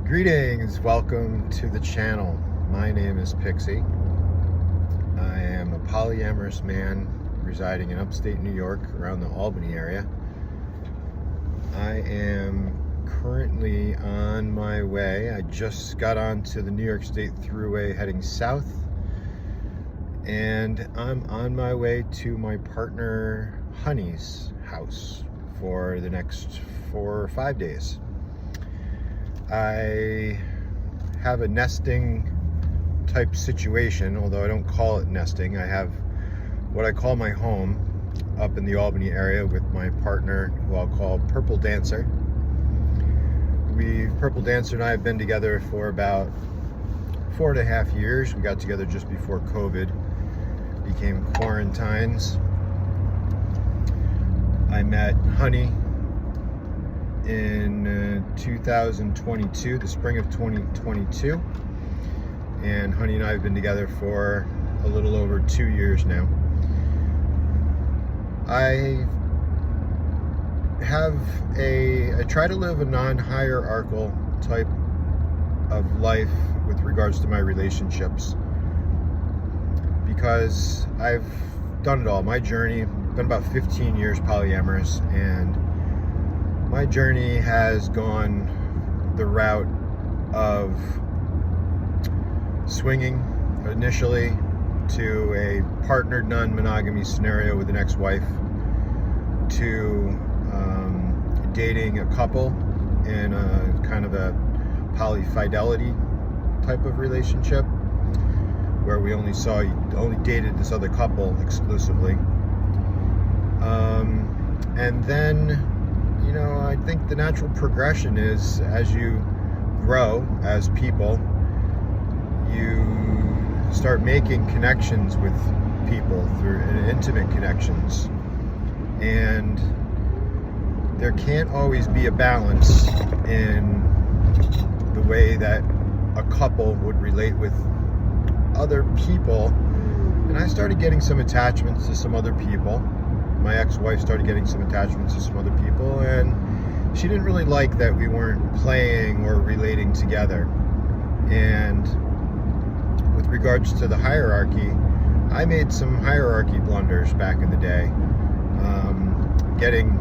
Greetings, welcome to the channel. My name is Pixie. I am a polyamorous man residing in upstate New York around the Albany area. I am currently on my way. I just got onto the New York State Thruway heading south, and I'm on my way to my partner Honey's house for the next 4 or 5 days. I have a nesting type situation, although I don't call it nesting. I have what I call my home up in the Albany area with my partner, who I'll call Purple Dancer. Purple Dancer and I have been together for about 4.5 years. We got together just before COVID became quarantines. I met Honey in 2022, the spring of 2022, and Honey and I have been together for a little over 2 years now. I try to live a non-hierarchical type of life with regards to my relationships, because I've done it all. My journey, been about 15 years polyamorous, and my journey has gone the route of swinging initially to a partnered non-monogamy scenario with an ex-wife, to dating a couple in a kind of a polyfidelity type of relationship where we only dated this other couple exclusively. And then, I think the natural progression is, as you grow as people, you start making connections with people through intimate connections. And there can't always be a balance in the way that a couple would relate with other people. And I started getting some attachments to some other people. My ex-wife started getting some attachments to some other people, and she didn't really like that we weren't playing or relating together. And with regards to the hierarchy, I made some hierarchy blunders back in the day, getting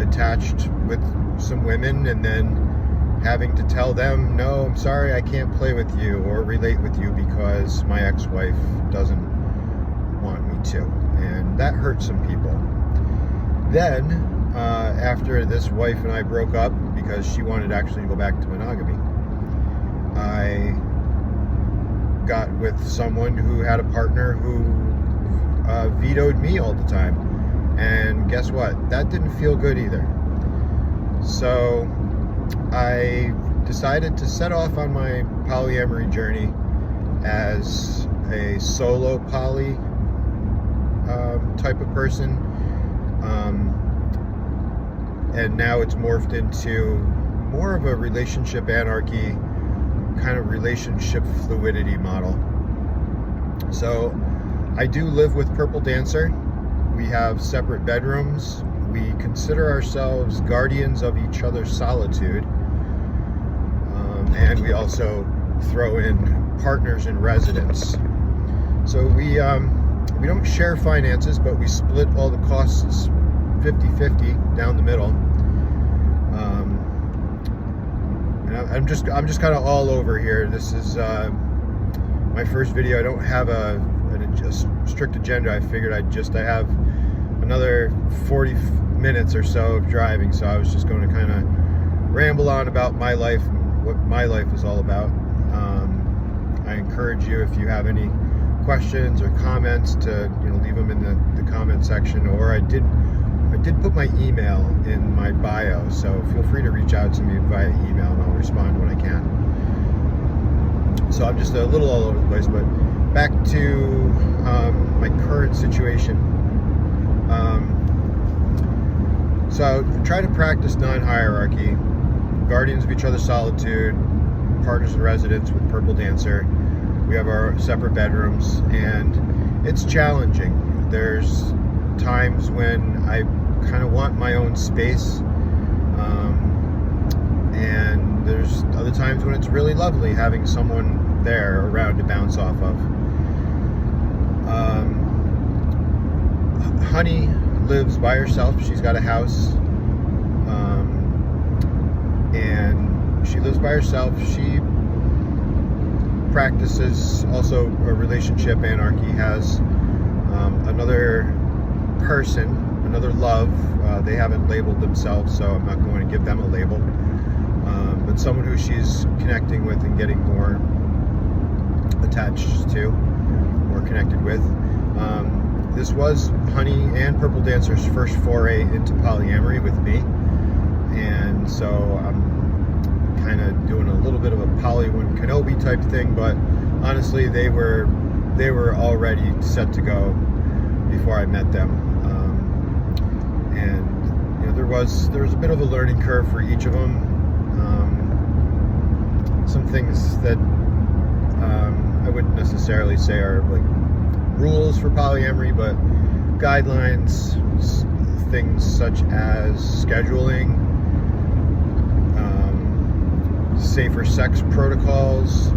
attached with some women and then having to tell them, no, I'm sorry, I can't play with you or relate with you because my ex-wife doesn't want me to. And that hurt some people. Then, after this wife and I broke up because she wanted actually to go back to monogamy, I got with someone who had a partner who vetoed me all the time. And guess what? That didn't feel good either. So I decided to set off on my polyamory journey as a solo poly type of person. And now it's morphed into more of a relationship anarchy, kind of relationship fluidity model. So I do live with Purple Dancer. We have separate bedrooms. We consider ourselves guardians of each other's solitude. And we also throw in partners in residence. So we don't share finances, but we split all the costs 50-50 down the middle. And I'm just kind of all over here. This is my first video. I don't have a strict agenda. I figured I have another 40 minutes or so of driving, so I was just going to kind of ramble on about my life and what my life is all about. I encourage you, if you have any questions or comments, to leave them in the comment section, or I did put my email in my bio, so feel free to reach out to me via email and I'll respond when I can. So I'm just a little all over the place, but back to my current situation. So I try to practice non-hierarchy, guardians of each other's solitude, partners in residence with Purple Dancer. We have our separate bedrooms, and it's challenging. There's times when I kind of want my own space, and there's other times when it's really lovely having someone there around to bounce off of. Honey lives by herself. She's got a house, and she lives by herself. She practices also a relationship anarchy, has another person, another love. They haven't labeled themselves, so I'm not going to give them a label, but someone who she's connecting with and getting more attached to, more connected with. This was Honey and Purple Dancer's first foray into polyamory with me, and so I'm kind of doing a little bit of a Poly One Kenobi type thing, but honestly they were already set to go before I met them, and there was a bit of a learning curve for each of them. Some things that I wouldn't necessarily say are like rules for polyamory, but guidelines, things such as scheduling, safer sex protocols,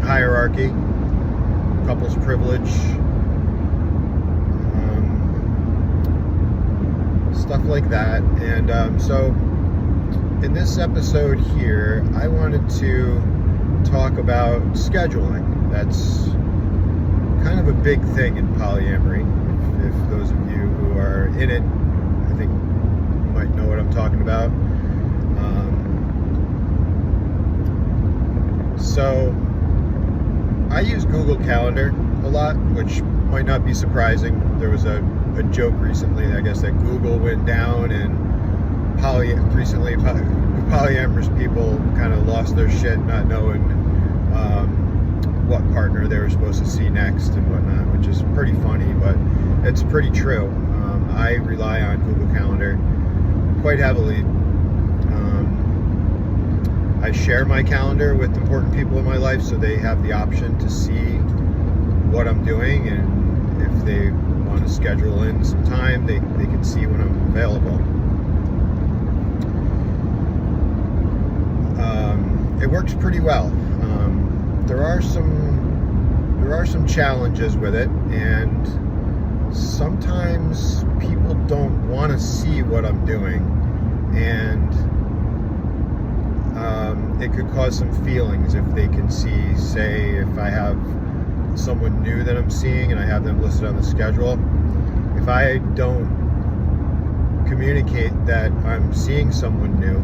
hierarchy, couples privilege, stuff like that. And so in this episode here, I wanted to talk about scheduling. That's kind of a big thing in polyamory. If those of you who are in it, I think you might know what I'm talking about. So I use Google Calendar a lot, which might not be surprising. There was a joke recently, I guess, that Google went down, and recently polyamorous people kind of lost their shit, not knowing what partner they were supposed to see next and whatnot, which is pretty funny, but it's pretty true. I rely on Google Calendar quite heavily. I share my calendar with important people in my life, so they have the option to see what I'm doing, and if they want to schedule in some time, they can see when I'm available. It works pretty well. There are some challenges with it, and sometimes people don't want to see what I'm doing, and it could cause some feelings if they can see, say, if I have someone new that I'm seeing and I have them listed on the schedule. If I don't communicate that I'm seeing someone new,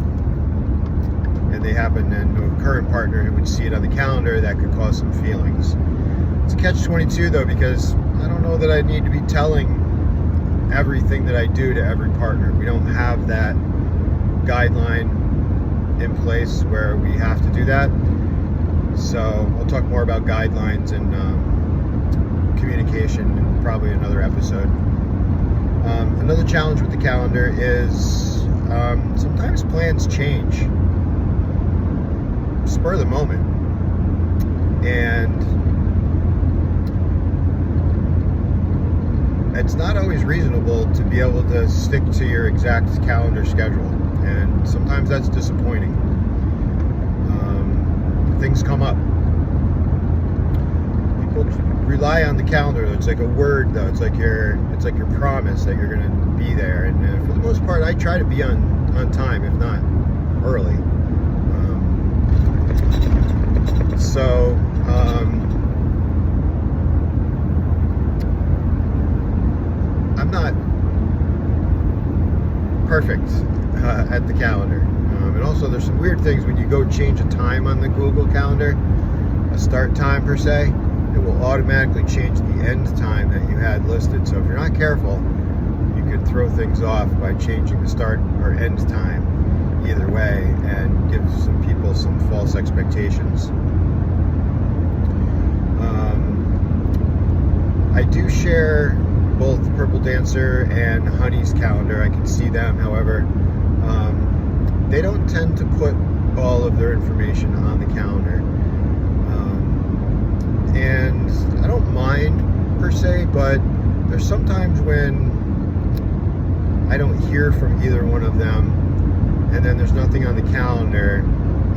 and they happen to know a current partner who would see it on the calendar, that could cause some feelings. It's a catch-22 though, because I don't know that I need to be telling everything that I do to every partner. We don't have that guideline in place where we have to do that. So we'll talk more about guidelines and communication in probably another episode. Another challenge with the calendar is sometimes plans change, spur of the moment, and it's not always reasonable to be able to stick to your exact calendar schedule, and sometimes that's disappointing. Things come up. People rely on the calendar. It's like a word, though. It's like your promise that you're going to be there. And for the most part, I try to be on time, if not early. So I'm not perfect at the calendar. And also there's some weird things when you go change a time on the Google Calendar, a start time per se, it will automatically change the end time that you had listed. So if you're not careful, you could throw things off by changing the start or end time either way, and give some people some false expectations. I do share both Purple Dancer and Honey's calendar. I can see them, however, they don't tend to put all of their information on the calendar. And I don't mind per se, but there's sometimes when I don't hear from either one of them and then there's nothing on the calendar,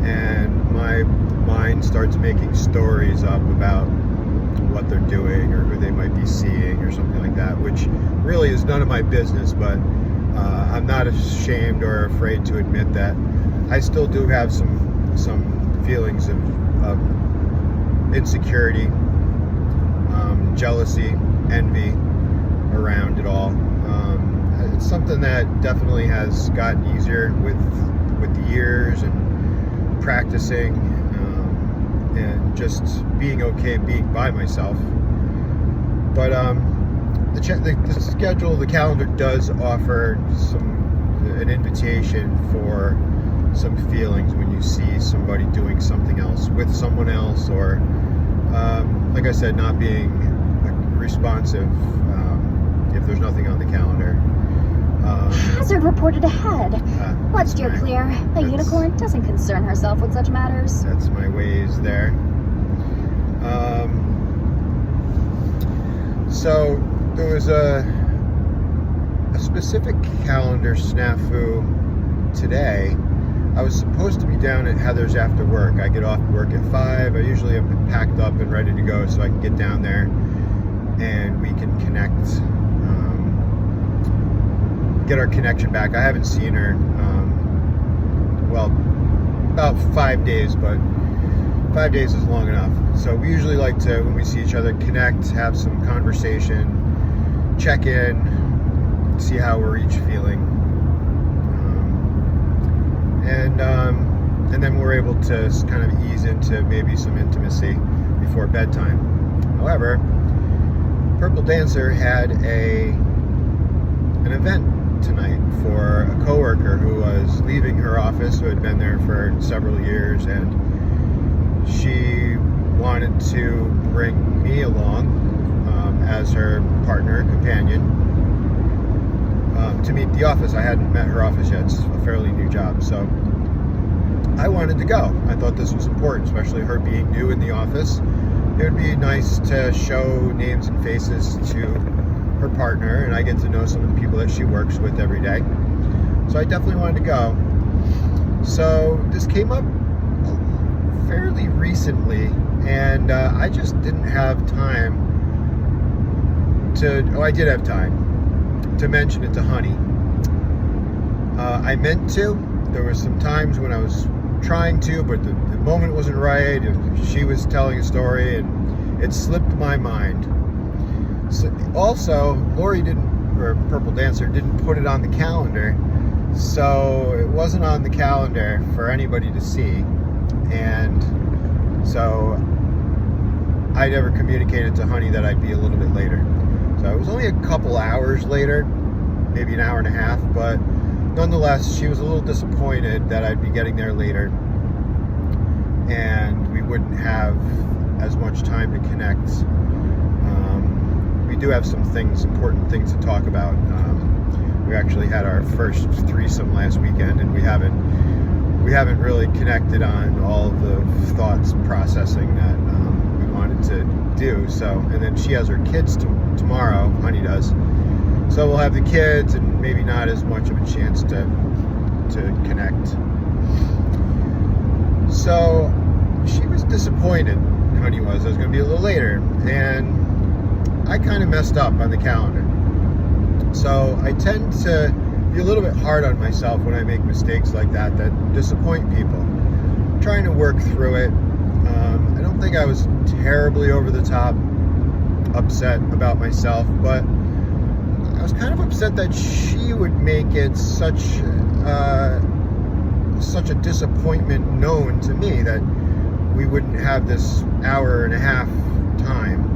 and my mind starts making stories up about what they're doing or who they might be seeing or something like that, which really is none of my business, but I'm not ashamed or afraid to admit that I still do have some feelings of insecurity, jealousy, envy around it all. It's something that definitely has gotten easier with the years and practicing, and just being okay being by myself. But the schedule, the calendar does offer an invitation for some feelings when you see somebody doing something else with someone else, or like I said, not being responsive if there's nothing on the calendar. Hazard reported ahead. Let's steer clear. A unicorn doesn't concern herself with such matters. That's my ways there. So there was a specific calendar snafu today. I was supposed to be down at Heather's after work. I get off work at 5. I usually am packed up and ready to go so I can get down there and we can connect, get our connection back. I haven't seen her, about 5 days, but 5 days is long enough. So we usually like to, when we see each other, connect, have some conversation, check in, see how we're each feeling. And then we're able to kind of ease into maybe some intimacy before bedtime. However, Purple Dancer had an event tonight for a coworker who was leaving her office, who had been there for several years, and she wanted to bring me along as her partner, companion, to meet the office. I hadn't met her office yet. It's a fairly new job, so I wanted to go. I thought this was important, especially her being new in the office. It would be nice to show names and faces to her partner, and I get to know some of the people that she works with every day. So I definitely wanted to go. So this came up fairly recently, and I just didn't have time to, I did have time to mention it to Honey. I meant to. There were some times when I was trying to, but the moment wasn't right. She was telling a story, and it slipped my mind. So, also, Lori Purple Dancer didn't put it on the calendar, so it wasn't on the calendar for anybody to see, and so I never communicated to Honey that I'd be a little bit later. So it was only a couple hours later, maybe an hour and a half, but nonetheless, she was a little disappointed that I'd be getting there later, and we wouldn't have as much time to connect. We do have some important things to talk about. We actually had our first threesome last weekend, and we haven't really connected on all of the thoughts processing that we wanted to do. So, and then she has her kids tomorrow. Honey does. So we'll have the kids, and maybe not as much of a chance to connect. So she was disappointed. Honey was. I was going to be a little later, and I kind of messed up on the calendar. So I tend to be a little bit hard on myself when I make mistakes like that disappoint people. I'm trying to work through it. I don't think I was terribly over the top upset about myself, but I was kind of upset that she would make it such a disappointment known to me that we wouldn't have this hour and a half time.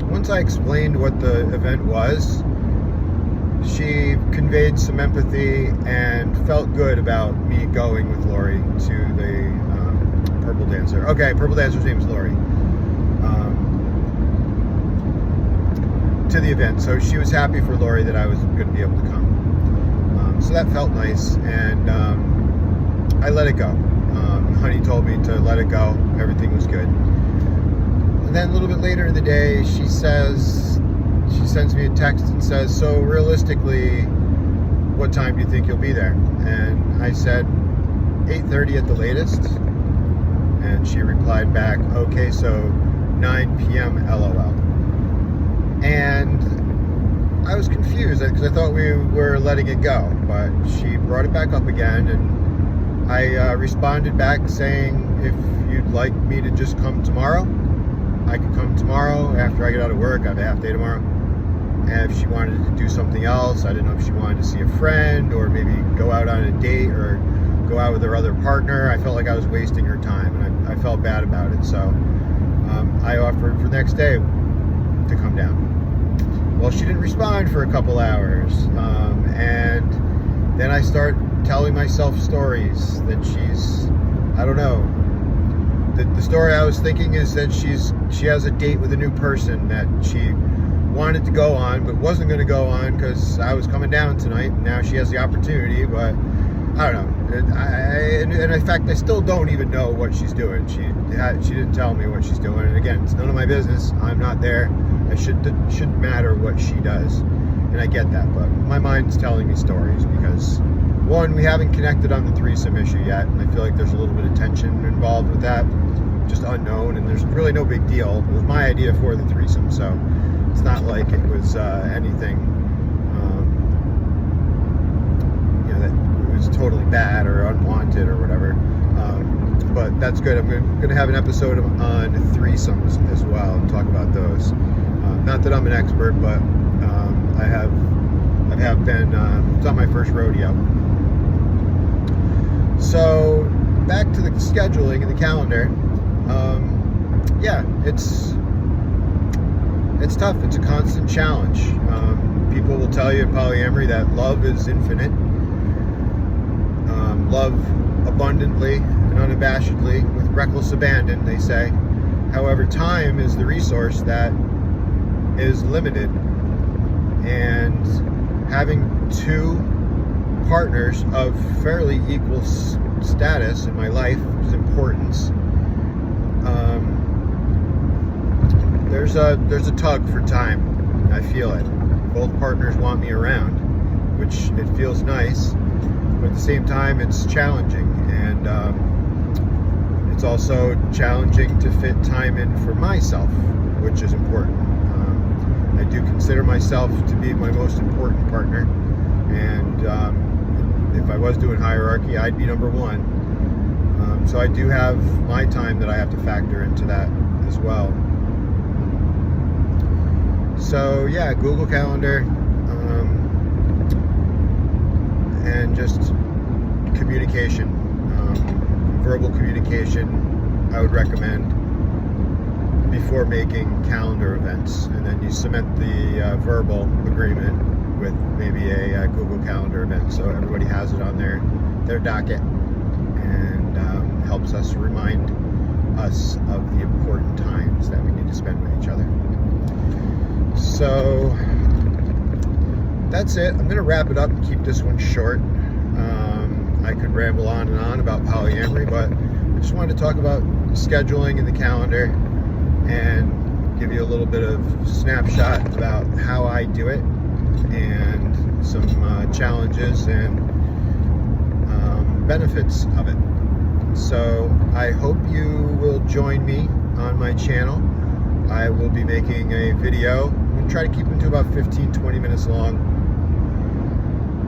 Once I explained what the event was, she conveyed some empathy and felt good about me going with Lori to the Purple Dancer. Okay, Purple Dancer's name is Lori. To the event. So she was happy for Lori that I was going to be able to come. So that felt nice, and I let it go. Honey told me to let it go. Everything was good. And then a little bit later in the day, she sends me a text and says, so realistically, what time do you think you'll be there? And I said 8:30 at the latest. And she replied back, okay, so 9 p.m. LOL. And I was confused because I thought we were letting it go, but she brought it back up again, and I responded back saying, if you'd like me to just come tomorrow, I could come tomorrow after I get out of work. I have a half day tomorrow. And if she wanted to do something else, I didn't know if she wanted to see a friend or maybe go out on a date or go out with her other partner. I felt like I was wasting her time, and I felt bad about it. So I offered for the next day to come down. Well, she didn't respond for a couple hours, and then I start telling myself stories that she's, I don't know. The story I was thinking is that she has a date with a new person that she wanted to go on but wasn't going to go on because I was coming down tonight, and now she has the opportunity, but I don't know. And in fact, I still don't even know what she's doing. She didn't tell me what she's doing, and again, it's none of my business. I'm not there. It shouldn't matter what she does, and I get that, but my mind's telling me stories because, one, we haven't connected on the threesome issue yet, and I feel like there's a little bit of tension involved with that, just unknown, and there's really no big deal. It was my idea for the threesome, so it's not like it was anything that was totally bad or unwanted or whatever. But that's good. I'm going to have an episode on threesomes as well and talk about those. Not that I'm an expert, but I have been. It's not my first rodeo. So back to the scheduling and the calendar. Yeah, it's tough. It's a constant challenge. People will tell you in polyamory that love is infinite. Love abundantly and unabashedly with reckless abandon, they say. However, time is the resource that is limited, and having two partners of fairly equal status in my life is important. There's a tug for time. I feel it. Both partners want me around, which it feels nice, but at the same time it's challenging, and it's also challenging to fit time in for myself, which is important. I do consider myself to be my most important partner, and if I was doing hierarchy, I'd be number one. So I do have my time that I have to factor into that as well. So yeah, Google Calendar, and just communication, verbal communication I would recommend before making calendar events, and then you cement the verbal agreement with maybe a Google Calendar event, so everybody has it on their docket, and helps us remind us of the important times that we need to spend with each other. So that's it. I'm going to wrap it up and keep this one short. I could ramble on and on about polyamory, but I just wanted to talk about scheduling and the calendar and give you a little bit of snapshot about how I do it and some challenges and benefits of it. So I hope you will join me on my channel. I will be making a video. I'm going to try to keep them to about 15-20 minutes long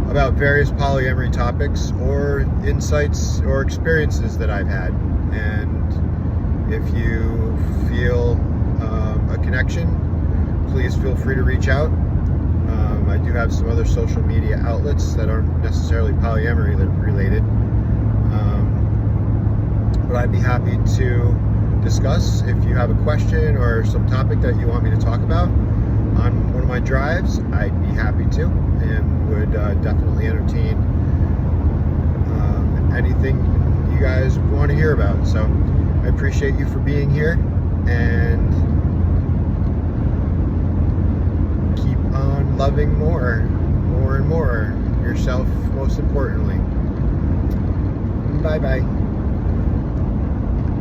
about various polyamory topics or insights or experiences that I've had. And if you feel a connection, please feel free to reach out. I do have some other social media outlets that aren't necessarily polyamory related, but I'd be happy to discuss if you have a question or some topic that you want me to talk about on one of my drives. I'd be happy to, and would definitely entertain anything you guys want to hear about. So I appreciate you for being here, and keep on loving more and more yourself, most importantly. Bye bye.